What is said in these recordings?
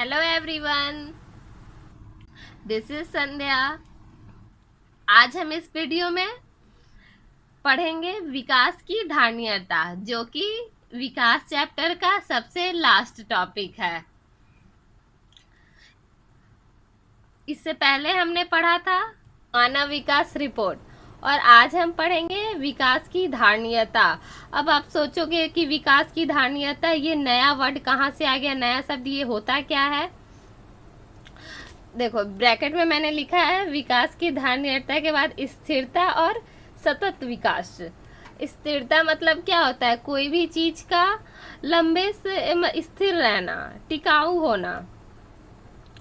Hello everyone, this is संध्या। आज हम इस वीडियो में पढ़ेंगे विकास की धारणीयता, जो कि विकास चैप्टर का सबसे लास्ट टॉपिक है। इससे पहले हमने पढ़ा था मानव विकास रिपोर्ट और आज हम पढ़ेंगे विकास की धारणीयता। अब आप सोचोगे कि विकास की धारणीयता, ये नया वर्ड कहाँ से आ गया, नया शब्द, ये होता क्या है? देखो, ब्रैकेट में मैंने लिखा है विकास की धारणीयता के बाद स्थिरता और सतत विकास। स्थिरता मतलब क्या होता है? कोई भी चीज का लंबे से स्थिर रहना, टिकाऊ होना।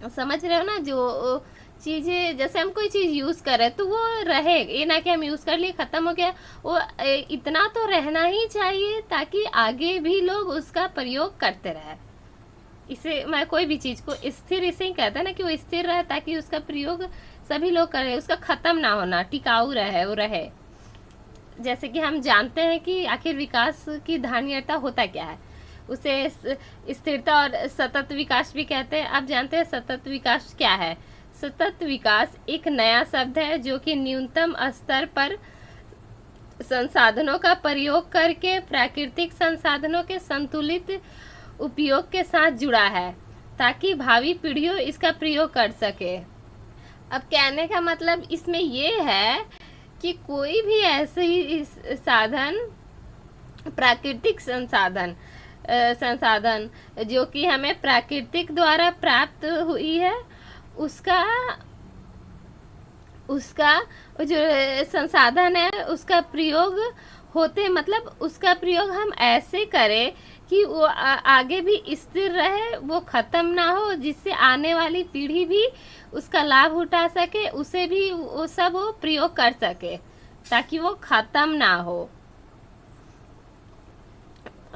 समझ रहे हो ना? जो चीजें, जैसे हम कोई चीज यूज कर रहे हैं तो वो रहे, ये ना कि हम यूज कर लिए खत्म हो गया। वो इतना तो रहना ही चाहिए ताकि आगे भी लोग उसका प्रयोग करते रहे। इसे मैं कोई भी चीज को स्थिर इसे ही कहता है ना, कि वो स्थिर रहे ताकि उसका प्रयोग सभी लोग करें, उसका खत्म ना होना, टिकाऊ रहे, वो रहे। जैसे कि हम जानते हैं कि आखिर विकास की धारणीयता होता क्या है, उसे स्थिरता और सतत विकास भी कहते हैं। आप जानते हैं सतत विकास क्या है? सतत विकास एक नया शब्द है जो कि न्यूनतम स्तर पर संसाधनों का प्रयोग करके प्राकृतिक संसाधनों के संतुलित उपयोग के साथ जुड़ा है ताकि भावी पीढ़ियों इसका प्रयोग कर सके। अब कहने का मतलब इसमें ये है कि कोई भी ऐसे ही साधन, प्राकृतिक संसाधन जो कि हमें प्राकृतिक द्वारा प्राप्त हुई है, उसका जो संसाधन है उसका प्रयोग होते, मतलब उसका प्रयोग हम ऐसे करें कि वो आगे भी स्थिर रहे, वो खत्म ना हो, जिससे आने वाली पीढ़ी भी उसका लाभ उठा सके, उसे भी वो सब वो प्रयोग कर सके, ताकि वो खत्म ना हो,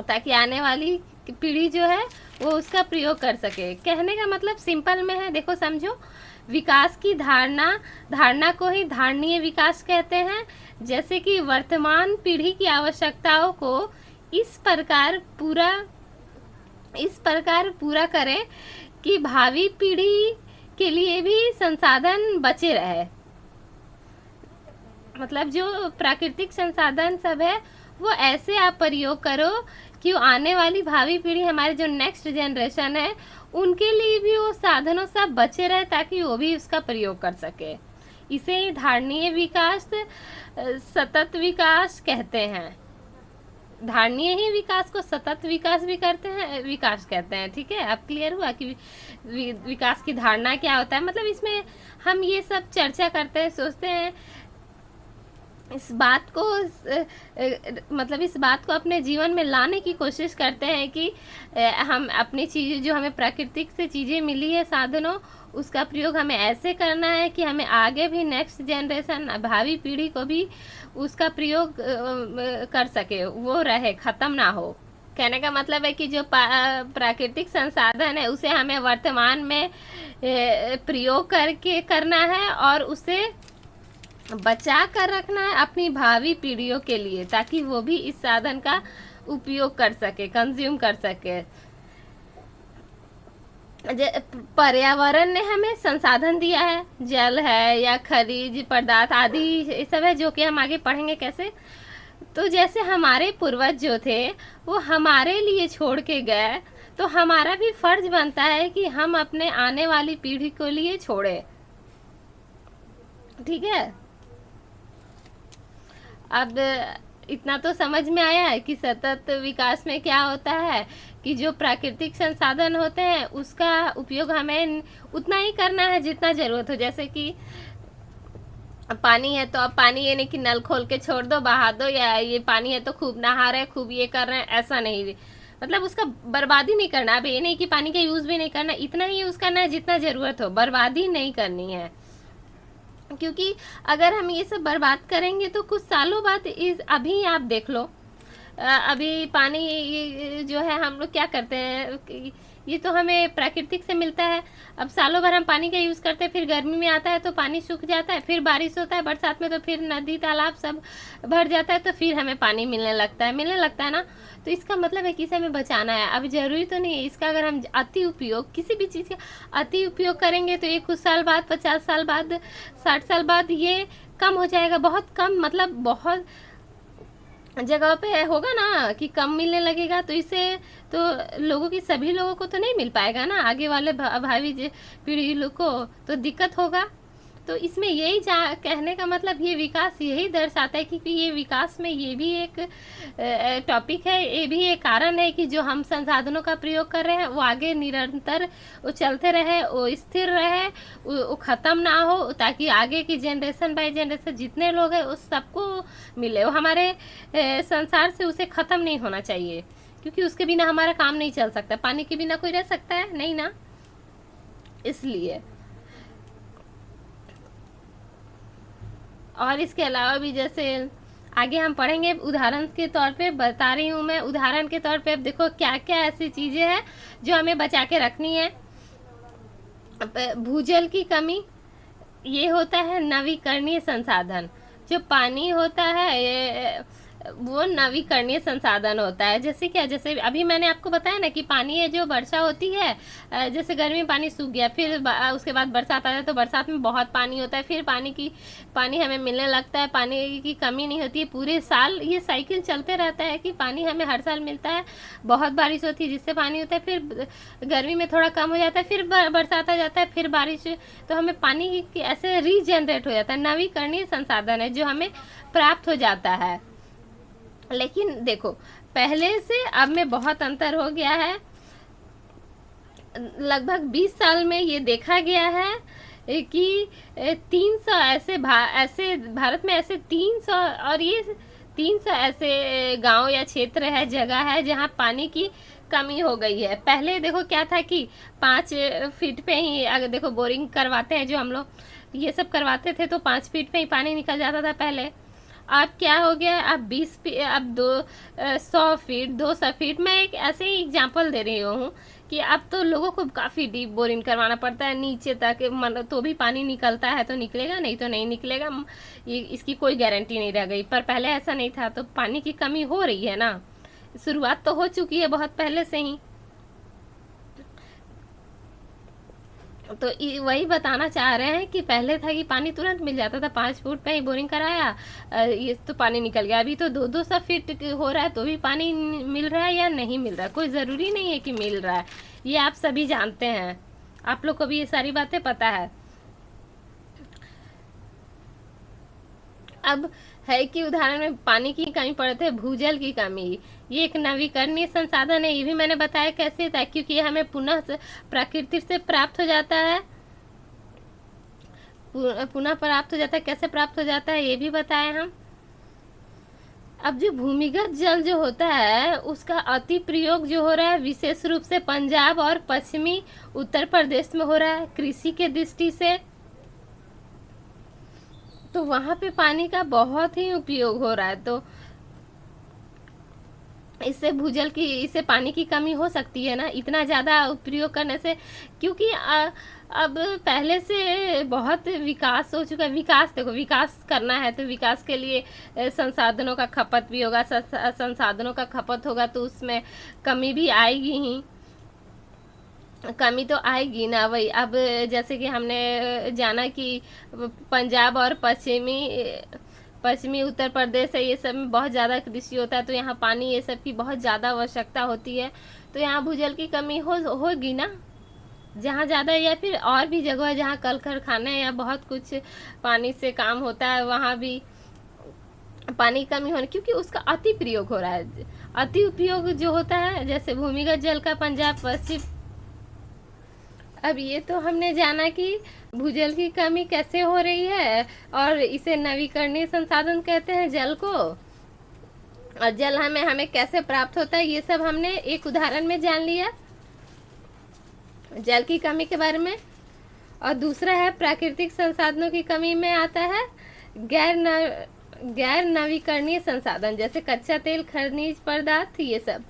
ताकि आने वाली पीढ़ी जो है वो उसका प्रयोग कर सके। कहने का मतलब सिंपल में है, देखो समझो। विकास की धारणा को ही धारणीय विकास कहते हैं। जैसे कि वर्तमान पीढ़ी की आवश्यकताओं को इस प्रकार पूरा करे कि भावी पीढ़ी के लिए भी संसाधन बचे रहे। मतलब जो प्राकृतिक संसाधन सब है वो ऐसे आप प्रयोग करो कि आने वाली भावी पीढ़ी, हमारे जो नेक्स्ट जनरेशन है, उनके लिए भी वो साधनों सब बचे रहे ताकि वो भी उसका प्रयोग कर सके। इसे ही धारणीय विकास, सतत विकास कहते हैं। धारणीय ही विकास को सतत विकास भी करते हैं, विकास कहते हैं। ठीक है, अब क्लियर हुआ कि विकास की धारणा क्या होता है। मतलब इसमें हम ये सब चर्चा करते हैं, सोचते हैं, इस बात को मतलब इस बात को अपने जीवन में लाने की कोशिश करते हैं कि हम अपनी चीज़ें, जो हमें प्राकृतिक से चीज़ें मिली है, साधनों, उसका प्रयोग हमें ऐसे करना है कि हमें आगे भी नेक्स्ट जनरेशन, भावी पीढ़ी को भी उसका प्रयोग कर सके, वो रहे, ख़त्म ना हो। कहने का मतलब है कि जो प्राकृतिक संसाधन है उसे हमें वर्तमान में प्रयोग करके करना है और उसे बचा कर रखना है अपनी भावी पीढ़ियों के लिए, ताकि वो भी इस साधन का उपयोग कर सके, कंज्यूम कर सके। पर्यावरण ने हमें संसाधन दिया है, जल है या खनिज पदार्थ आदि, ये सब है, जो कि हम आगे पढ़ेंगे कैसे। तो जैसे हमारे पूर्वज जो थे वो हमारे लिए छोड़ के गए, तो हमारा भी फर्ज बनता है कि हम अपने आने वाली पीढ़ी के लिए छोड़े। ठीक है, अब इतना तो समझ में आया है कि सतत विकास में क्या होता है, कि जो प्राकृतिक संसाधन होते हैं उसका उपयोग हमें उतना ही करना है जितना ज़रूरत हो। जैसे कि पानी है तो अब पानी ये नहीं कि नल खोल के छोड़ दो, बहा दो, या ये पानी है तो खूब नहा रहे, खूब ये कर रहे हैं, ऐसा नहीं। मतलब उसका बर्बादी नहीं करना। अब ये नहीं कि पानी का यूज़ भी नहीं करना, इतना ही यूज़ करना है जितना ज़रूरत हो, बर्बादी नहीं करनी है। क्योंकि अगर हम ये सब बर्बाद करेंगे तो कुछ सालों बाद अभी आप देख लो, अभी पानी जो है हम लोग क्या करते हैं ये तो हमें प्राकृतिक से मिलता है। अब सालों भर हम पानी का यूज़ करते हैं, फिर गर्मी में आता है तो पानी सूख जाता है, फिर बारिश होता है बरसात में तो फिर नदी तालाब सब भर जाता है, तो फिर हमें पानी मिलने लगता है ना। तो इसका मतलब है कि इसे हमें बचाना है। अब ज़रूरी तो नहीं है इसका, अगर हम अति उपयोग किसी भी चीज़ का अति उपयोग करेंगे तो ये कुछ साल बाद, 50 साल बाद, 60 साल बाद ये कम हो जाएगा, बहुत कम, मतलब बहुत जगह पे होगा ना कि कम मिलने लगेगा। तो इससे तो लोगों की, सभी लोगों को तो नहीं मिल पाएगा ना, आगे वाले भावी पीढ़ी लोग को तो दिक्कत होगा। तो इसमें यही कहने का मतलब, ये विकास यही दर्शाता है कि ये विकास में ये भी एक टॉपिक है, ये भी एक कारण है कि जो हम संसाधनों का प्रयोग कर रहे हैं वो आगे निरंतर वो चलते रहे, वो स्थिर रहे, वो ख़त्म ना हो, ताकि आगे की जनरेशन बाय जनरेशन जितने लोग हैं उस सबको मिले। वो हमारे संसार से उसे ख़त्म नहीं होना चाहिए, क्योंकि उसके बिना हमारा काम नहीं चल सकता। पानी के बिना कोई रह सकता है नहीं ना, इसलिए। और इसके अलावा भी जैसे आगे हम पढ़ेंगे, उदाहरण के तौर पे बता रही हूँ मैं, उदाहरण के तौर पे अब देखो क्या क्या ऐसी चीज़ें हैं जो हमें बचा के रखनी है। भूजल की कमी, ये होता है नवीकरणीय संसाधन। जो पानी होता है ये वो नवीकरणीय संसाधन होता है। जैसे क्या, जैसे अभी मैंने आपको बताया ना कि पानी है जो वर्षा होती है, जैसे गर्मी में पानी सूख गया, फिर उसके बाद बरसात आता है, तो बरसात में बहुत पानी होता है, फिर पानी हमें मिलने लगता है, पानी की कमी नहीं होती है पूरे साल। ये साइकिल चलते रहता है कि पानी हमें हर साल मिलता है, बहुत बारिश होती है जिससे पानी होता है, फिर गर्मी में थोड़ा कम हो जाता है, फिर बरसात आ जाता है, फिर बारिश, तो हमें पानी ऐसे रीजनरेट हो जाता है। नवीकरणीय संसाधन है जो हमें प्राप्त हो जाता है। लेकिन देखो पहले से अब में बहुत अंतर हो गया है। लगभग 20 साल में ये देखा गया है कि 300 ऐसे भारत में ऐसे 300, और ये 300 ऐसे गांव या क्षेत्र है, जगह है जहां पानी की कमी हो गई है। पहले देखो क्या था कि 5 फीट पे ही, अगर देखो बोरिंग करवाते हैं जो हम लोग ये सब करवाते थे, तो 5 फीट पे ही पानी निकल जाता था पहले। अब क्या हो गया, अब 100 फीट, 200 फीट। मैं एक ऐसे ही एग्जांपल दे रही हूँ कि अब तो लोगों को काफ़ी डीप बोरिंग करवाना पड़ता है नीचे तक, मतलब तो भी पानी निकलता है तो निकलेगा, नहीं तो नहीं निकलेगा, ये इसकी कोई गारंटी नहीं रह गई। पर पहले ऐसा नहीं था, तो पानी की कमी हो रही है ना, शुरुआत तो हो चुकी है बहुत पहले से ही। तो वही बताना चाह रहे हैं कि पहले था कि पानी तुरंत मिल जाता था, 5 फुट पे ही बोरिंग कराया, ये तो पानी निकल गया। अभी तो 200 फीट हो रहा है तो भी पानी मिल रहा है या नहीं मिल रहा है, कोई ज़रूरी नहीं है कि मिल रहा है, ये आप सभी जानते हैं, आप लोग को भी ये सारी बातें पता है। अब है कि उदाहरण में पानी की कमी पड़ती है, भूजल की कमी, ये एक नवीकरणीय संसाधन है। ये भी मैंने बताया कैसे था, क्योंकि ये हमें पुनः प्रकृति से प्राप्त हो जाता है, पुनः प्राप्त हो जाता है। कैसे प्राप्त हो जाता है ये भी बताया हम। अब जो भूमिगत जल जो होता है उसका अति प्रयोग जो हो रहा है विशेष रूप से पंजाब और पश्चिमी उत्तर प्रदेश में हो रहा है कृषि के दृष्टि से, तो वहाँ पे पानी का बहुत ही उपयोग हो रहा है। तो इससे पानी की कमी हो सकती है ना, इतना ज़्यादा उपयोग करने से, क्योंकि अब पहले से बहुत विकास हो चुका है। देखो विकास करना है तो विकास के लिए संसाधनों का खपत भी होगा, संसाधनों का खपत होगा तो उसमें कमी भी आएगी ही, कमी तो आएगी ना। वही अब जैसे कि हमने जाना कि पंजाब और पश्चिमी उत्तर प्रदेश है, ये सब में बहुत ज़्यादा कृषि होता है, तो यहाँ पानी ये सब की बहुत ज़्यादा आवश्यकता होती है, तो यहाँ भूजल की कमी होगी ना जहाँ ज़्यादा, या फिर और भी जगह है जहाँ कल कारखाने या बहुत कुछ पानी से काम होता है, वहाँ भी पानी की कमी होने, क्योंकि उसका अति प्रयोग हो रहा है। अति उपयोग जो होता है जैसे भूमिगत जल का पंजाब पश्चिम। अब ये तो हमने जाना कि भूजल की कमी कैसे हो रही है, और इसे नवीकरणीय संसाधन कहते हैं जल को, और जल हमें कैसे प्राप्त होता है ये सब हमने एक उदाहरण में जान लिया जल की कमी के बारे में। और दूसरा है प्राकृतिक संसाधनों की कमी में आता है गैर नवीकरणीय संसाधन, जैसे कच्चा तेल, खनिज पदार्थ, ये सब।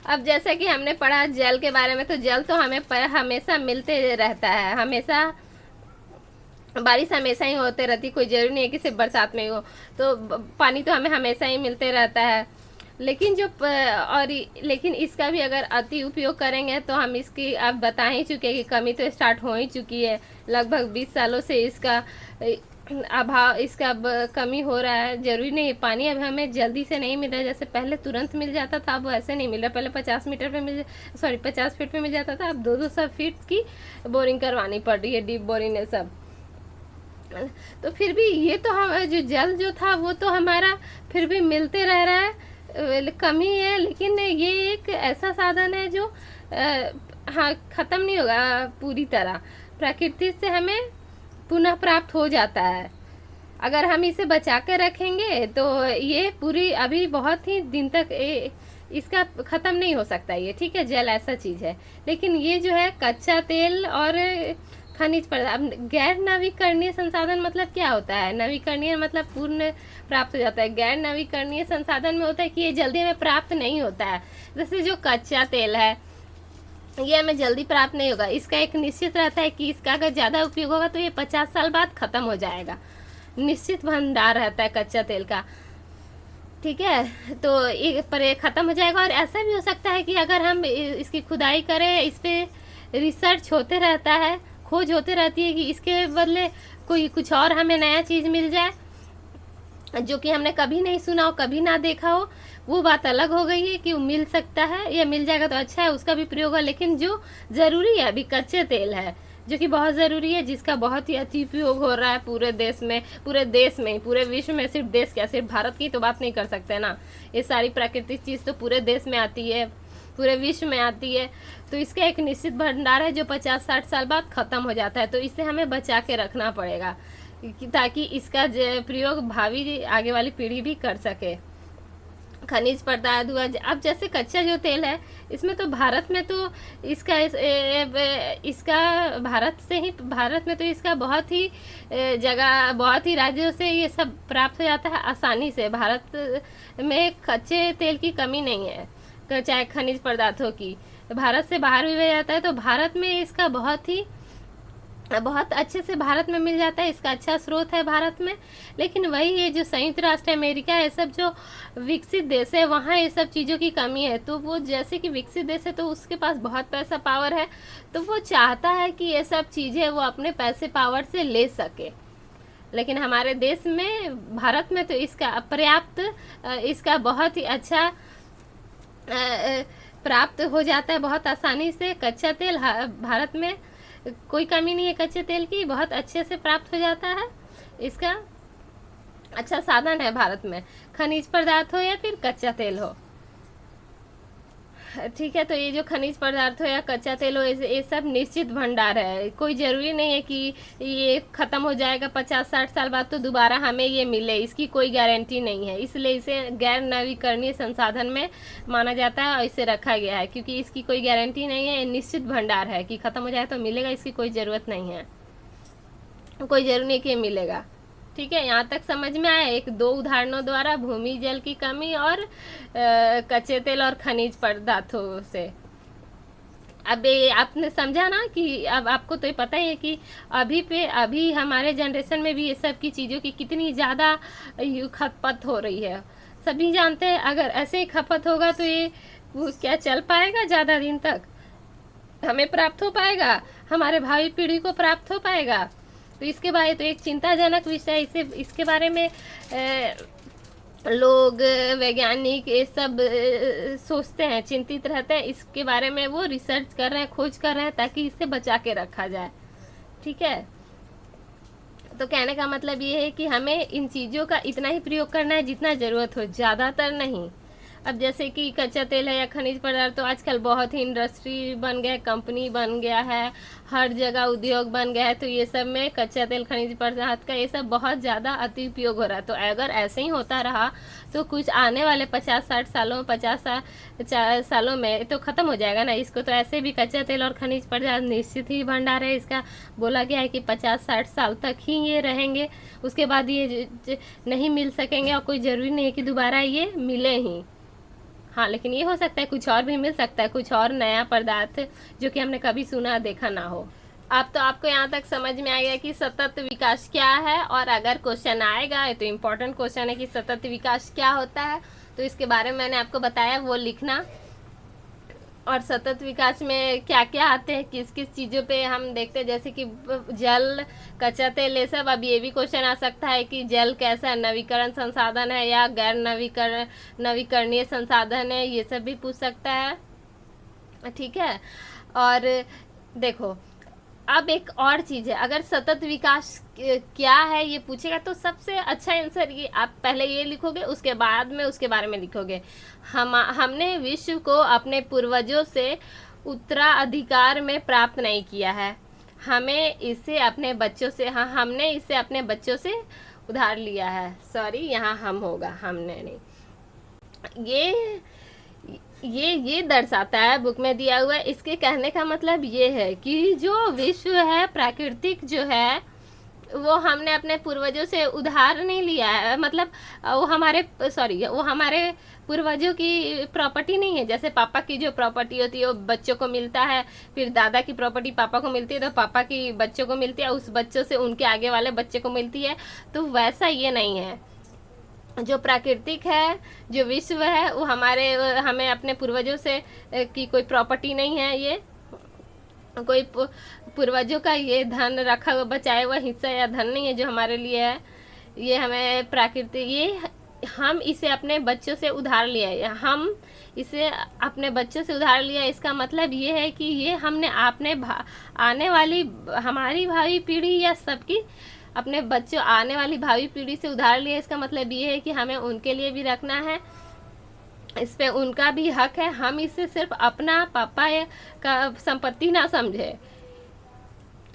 अब जैसे कि हमने पढ़ा जल के बारे में, तो जल तो हमें हमेशा मिलते रहता है, हमेशा बारिश हमेशा ही होते रहती, कोई ज़रूरी नहीं है कि सिर्फ बरसात में ही हो। तो पानी तो हमें हमेशा ही मिलते रहता है। लेकिन लेकिन इसका भी अगर अति उपयोग करेंगे तो हम इसकी अब बता ही चुके हैं कि कमी तो स्टार्ट हो ही चुकी है। लगभग 20 सालों से इसका अभाव, इसका अब कमी हो रहा है। ज़रूरी नहीं है पानी अब हमें जल्दी से नहीं मिल रहा है, जैसे पहले तुरंत मिल जाता था, अब ऐसे नहीं मिल रहा। पहले 50 फीट पे मिल जाता था, अब 200 फीट की बोरिंग करवानी पड़ रही है, डीप बोरिंग है सब। तो फिर भी ये तो हम जो जल जो था वो तो हमारा फिर भी मिलते रह रहा है, कमी है। लेकिन ये एक ऐसा साधन है जो हाँ ख़त्म नहीं होगा पूरी तरह, प्रकृति से हमें पुनः प्राप्त हो जाता है। अगर हम इसे बचा कर रखेंगे तो ये पूरी अभी बहुत ही दिन तक इसका ख़त्म नहीं हो सकता ये, ठीक है। जल ऐसा चीज़ है। लेकिन ये जो है कच्चा तेल और खनिज पदार्थ, अब गैर नवीकरणीय संसाधन मतलब क्या होता है? नवीकरणीय मतलब पूर्ण प्राप्त हो जाता है। गैर नवीकरणीय संसाधन में होता है कि ये जल्दी हमें प्राप्त नहीं होता है। जैसे जो कच्चा तेल है ये हमें जल्दी प्राप्त नहीं होगा, इसका एक निश्चित रहता है कि इसका अगर ज़्यादा उपयोग होगा तो ये 50 साल बाद ख़त्म हो जाएगा। निश्चित भंडार रहता है कच्चा तेल का, ठीक है। तो ये ख़त्म हो जाएगा। और ऐसा भी हो सकता है कि अगर हम इसकी खुदाई करें, इस पर रिसर्च होते रहता है, खोज होती रहती है कि इसके बदले कोई कुछ और हमें नया चीज़ मिल जाए जो कि हमने कभी नहीं सुना हो, कभी ना देखा हो, वो बात अलग हो गई है कि वो मिल सकता है या मिल जाएगा तो अच्छा है, उसका भी प्रयोग है। लेकिन जो ज़रूरी है अभी कच्चे तेल है, जो कि बहुत ज़रूरी है, जिसका बहुत ही अति उपयोग हो रहा है पूरे देश में, पूरे विश्व में। सिर्फ देश क्या, सिर्फ भारत की तो बात नहीं कर सकते ना, ये सारी प्राकृतिक चीज़ तो पूरे देश में आती है, पूरे विश्व में आती है। तो इसका एक निश्चित भंडार है जो 50-60 साल बाद ख़त्म हो जाता है। तो इसे हमें बचा के रखना पड़ेगा ताकि इसका प्रयोग भावी आगे वाली पीढ़ी भी कर सके। खनिज पदार्थ हुआ, अब जैसे कच्चा जो तेल है इसमें तो भारत में तो इसका भारत में तो इसका बहुत ही जगह, बहुत ही राज्यों से ये सब प्राप्त हो जाता है आसानी से। भारत में कच्चे तेल की कमी नहीं है, चाहे खनिज पदार्थों की। भारत से बाहर भी भेजा जाता है तो भारत में इसका बहुत अच्छे से भारत में मिल जाता है, इसका अच्छा स्रोत है भारत में। लेकिन वही है जो संयुक्त राष्ट्र अमेरिका, ये सब जो विकसित देश है, वहाँ ये सब चीज़ों की कमी है। तो वो जैसे कि विकसित देश है तो उसके पास बहुत पैसा पावर है, तो वो चाहता है कि ये सब चीज़ें वो अपने पैसे पावर से ले सके। लेकिन हमारे देश में, भारत में तो इसका पर्याप्त, इसका बहुत ही अच्छा प्राप्त हो जाता है बहुत आसानी से। कच्चा तेल भारत में कोई कमी नहीं है, कच्चे तेल की बहुत अच्छे से प्राप्त हो जाता है। इसका अच्छा साधन है भारत में, खनिज पदार्थ हो या फिर कच्चा तेल हो, ठीक है। तो ये जो खनिज पदार्थ हो या कच्चा तेल हो, ये सब निश्चित भंडार है। कोई ज़रूरी नहीं है कि ये ख़त्म हो जाएगा 50-60 साल बाद तो दोबारा हमें ये मिले, इसकी कोई गारंटी नहीं है। इसलिए इसे गैर नवीकरणीय संसाधन में माना जाता है और इसे रखा गया है, क्योंकि इसकी कोई गारंटी नहीं है। ये निश्चित भंडार है कि ख़त्म हो जाए तो मिलेगा, इसकी कोई ज़रूरत नहीं है, कोई ज़रूरी नहीं कि ये मिलेगा, ठीक है। यहाँ तक समझ में आया? 1-2 उदाहरणों द्वारा भूमि जल की कमी और कच्चे तेल और खनिज पदार्थों से। अब ये आपने समझा ना कि अब आपको तो ये पता ही है कि अभी हमारे जनरेशन में भी ये सब की चीज़ों की कितनी ज़्यादा खपत हो रही है, सभी जानते हैं। अगर ऐसे ही खपत होगा तो ये क्या चल पाएगा ज़्यादा दिन तक? हमें प्राप्त हो पाएगा? हमारे भावी पीढ़ी को प्राप्त हो पाएगा? तो इसके बारे तो एक चिंताजनक विषय, इसके बारे में लोग, वैज्ञानिक ये सब सोचते हैं, चिंतित रहते हैं। इसके बारे में वो रिसर्च कर रहे हैं, खोज कर रहे हैं ताकि इसे बचा के रखा जाए, ठीक है। तो कहने का मतलब ये है कि हमें इन चीज़ों का इतना ही प्रयोग करना है जितना ज़रूरत हो, ज़्यादातर नहीं। अब जैसे कि कच्चा तेल है या खनिज पदार्थ, तो आजकल बहुत ही इंडस्ट्री बन गया है, कंपनी बन गया है, हर जगह उद्योग बन गया है। तो ये सब में कच्चा तेल, खनिज पदार्थ का ये सब बहुत ज़्यादा अति उपयोग हो रहा है। तो अगर ऐसे ही होता रहा तो कुछ आने वाले 50-60 सालों, 50 सालों में तो ख़त्म हो जाएगा ना इसको। तो ऐसे भी कच्चा तेल और खनिज पदार्थ निश्चित ही भंडार है। इसका बोला गया है कि 50-60 साल तक ही ये रहेंगे, उसके बाद ये नहीं मिल सकेंगे और कोई ज़रूरी नहीं है कि दोबारा ये मिले ही। हाँ, लेकिन ये हो सकता है कुछ और भी मिल सकता है, कुछ और नया पदार्थ जो कि हमने कभी सुना देखा ना हो। अब तो आपको यहाँ तक समझ में आ गया कि सतत विकास क्या है, और अगर क्वेश्चन आएगा तो इम्पोर्टेंट क्वेश्चन है कि सतत विकास क्या होता है, तो इसके बारे में मैंने आपको बताया, वो लिखना। और सतत विकास में क्या क्या आते हैं, किस किस चीज़ों पे हम देखते हैं, जैसे कि जल, कच्चा तेल, ये सब। अब ये भी क्वेश्चन आ सकता है कि जल कैसा नवीकरण संसाधन है या गैर नवीकरणीय संसाधन है, ये सब भी पूछ सकता है, ठीक है। और देखो, अब एक और चीज़ है, अगर सतत विकास क्या है ये पूछेगा तो सबसे अच्छा आंसर ये, आप पहले ये लिखोगे, उसके बाद में उसके बारे में लिखोगे। हमने विश्व को अपने पूर्वजों से उत्तराधिकार में प्राप्त नहीं किया है, हमें इसे अपने बच्चों से, हाँ, हमने इसे अपने बच्चों से उधार लिया है। सॉरी, यहाँ हम होगा, हमने नहीं। ये दर्शाता है, बुक में दिया हुआ है। इसके कहने का मतलब ये है कि जो विश्व है, प्राकृतिक जो है, वो हमने अपने पूर्वजों से उधार नहीं लिया है, मतलब वो हमारे पूर्वजों की प्रॉपर्टी नहीं है। जैसे पापा की जो प्रॉपर्टी होती है वो बच्चों को मिलता है, फिर दादा की प्रॉपर्टी पापा को मिलती है, तो पापा की बच्चों को मिलती है, उस बच्चों से उनके आगे वाले बच्चे को मिलती है। तो वैसा ये नहीं है। जो प्राकृतिक है, जो विश्व है, वो हमें अपने पूर्वजों से की कोई प्रॉपर्टी नहीं है। ये कोई पूर्वजों का ये धन रखा हुआ बचाया हुआ हिस्सा या धन नहीं है जो हमारे लिए है। ये हमें प्राकृतिक, ये हम इसे अपने बच्चों से उधार लिया है, हम इसे अपने बच्चों से उधार लिया। इसका मतलब ये है कि ये हमने आने वाली हमारी भावी पीढ़ी या सबकी अपने बच्चों आने वाली भावी पीढ़ी से उधार लिया। इसका मतलब ये है कि हमें उनके लिए भी रखना है, इस पे उनका भी हक है। हम इसे सिर्फ अपना पापा का संपत्ति ना समझे,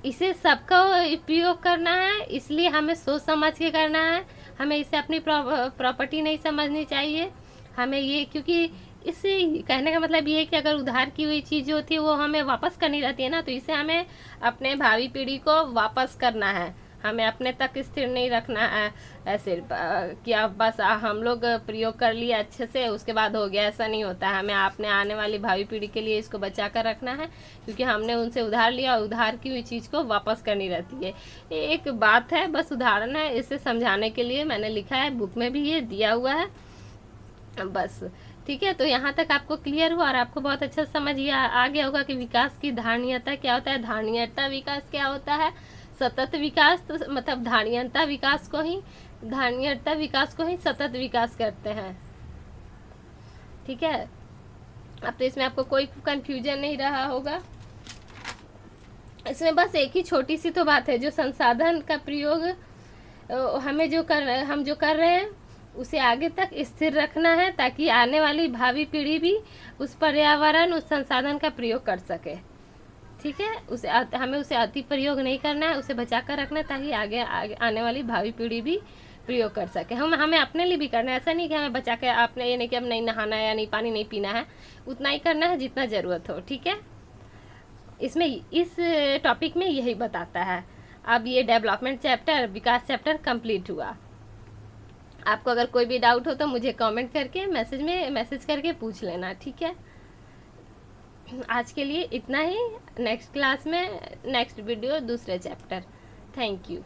इसे सबका उपयोग करना है, इसलिए हमें सोच समझ के करना है। हमें इसे अपनी प्रॉपर्टी नहीं समझनी चाहिए हमें ये, क्योंकि इससे कहने का मतलब ये है कि अगर उधार की हुई चीज़ होती है वो हमें वापस करनी रहती है ना, तो इसे हमें अपने भावी पीढ़ी को वापस करना है। हमें अपने तक स्थिर नहीं रखना है सिर्फ कि आप बस हम लोग प्रयोग कर लिए अच्छे से, उसके बाद हो गया, ऐसा नहीं होता है। हमें अपने आने वाली भावी पीढ़ी के लिए इसको बचा कर रखना है, क्योंकि हमने उनसे उधार लिया और उधार की हुई चीज़ को वापस करनी रहती है। एक बात है, बस उदाहरण है, इसे समझाने के लिए मैंने लिखा है, बुक में भी ये दिया हुआ है बस, ठीक है। तो यहाँ तक आपको क्लियर हुआ और आपको बहुत अच्छा समझ आ गया होगा कि विकास की धारणीयता क्या होता है, धारणीयता विकास क्या होता है, सतत विकास तो मतलब धारणीयता विकास को ही सतत विकास करते हैं, ठीक है। अब तो इसमें आपको कोई कंफ्यूजन नहीं रहा होगा। इसमें बस एक ही छोटी सी तो बात है, जो संसाधन का प्रयोग हम जो कर रहे हैं उसे आगे तक स्थिर रखना है, ताकि आने वाली भावी पीढ़ी भी उस पर्यावरण, उस संसाधन का प्रयोग कर सके, ठीक है। हमें उसे अति प्रयोग नहीं करना है, उसे बचा कर रखना है, ताकि आगे आने वाली भावी पीढ़ी भी प्रयोग कर सके। हमें अपने लिए भी करना है, ऐसा नहीं कि हमें बचा के आपने ये नहीं कि अब नहीं नहाना है या नहीं पानी नहीं पीना है, उतना ही करना है जितना ज़रूरत हो, ठीक है। इसमें इस टॉपिक में यही बताता है। अब ये डेवलपमेंट चैप्टर, विकास चैप्टर कंप्लीट हुआ। आपको अगर कोई भी डाउट हो तो मुझे कमेंट करके मैसेज करके पूछ लेना, ठीक है। आज के लिए इतना ही, नेक्स्ट क्लास में नेक्स्ट वीडियो दूसरे चैप्टर। Thank you.